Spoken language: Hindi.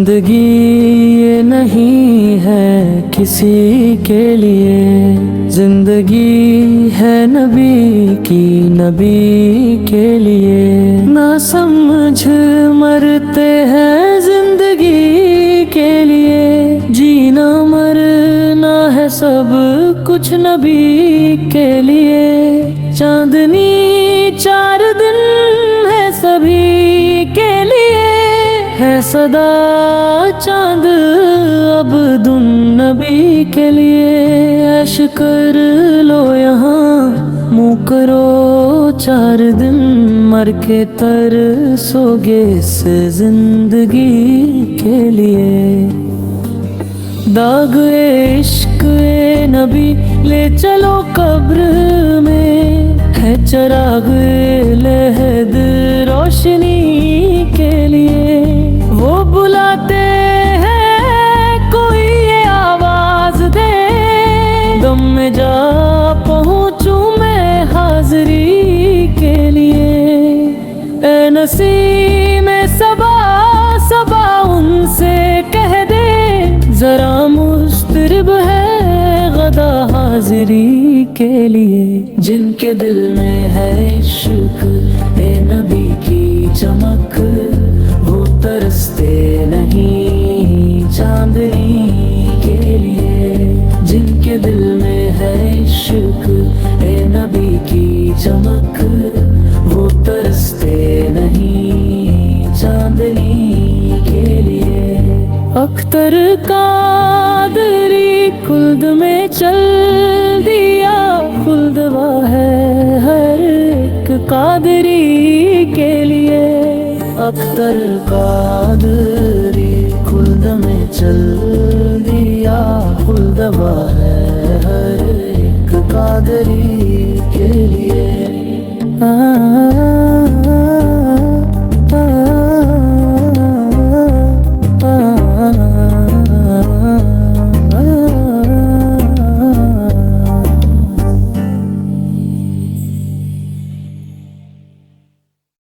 जिंदगी ये नहीं है किसी के लिए, जिंदगी है नबी की, नबी के लिए। ना समझ मरते हैं जिंदगी के लिए, जीना मरना है सब कुछ नबी के लिए। चांदनी 4 दिन है सभी के लिए, है सदा चांद अब दुन नबी के लिए। ऐश कर लो यहाँ मुँह करो 4 दिन, मर के तरसोगे इस जिंदगी के लिए। दाग इश्क ए नबी ले चलो कब्र में, है चराग लहद रोशनी के लिए। वो बुलाते हैं कोई ये आवाज दे, दम में जा पहुंचूं मैं हाजिरी के लिए। ए नसीम सबा सबा उनसे कह दे, जरा मुस्तरिब है गदा हाजिरी के लिए। जिनके दिल में है इश्क ए नबी की चमक, वो तरसते नहीं चांदनी के लिए। जिनके दिल में है इश्क ए नबी की चमक, वो तरसते नहीं चांदनी के लिए। अख्तर कादरी खुल्द में चल दिया, खुल्दवा है हर एक कादरी के लिए। अख्तर कादरी खुल्द में चल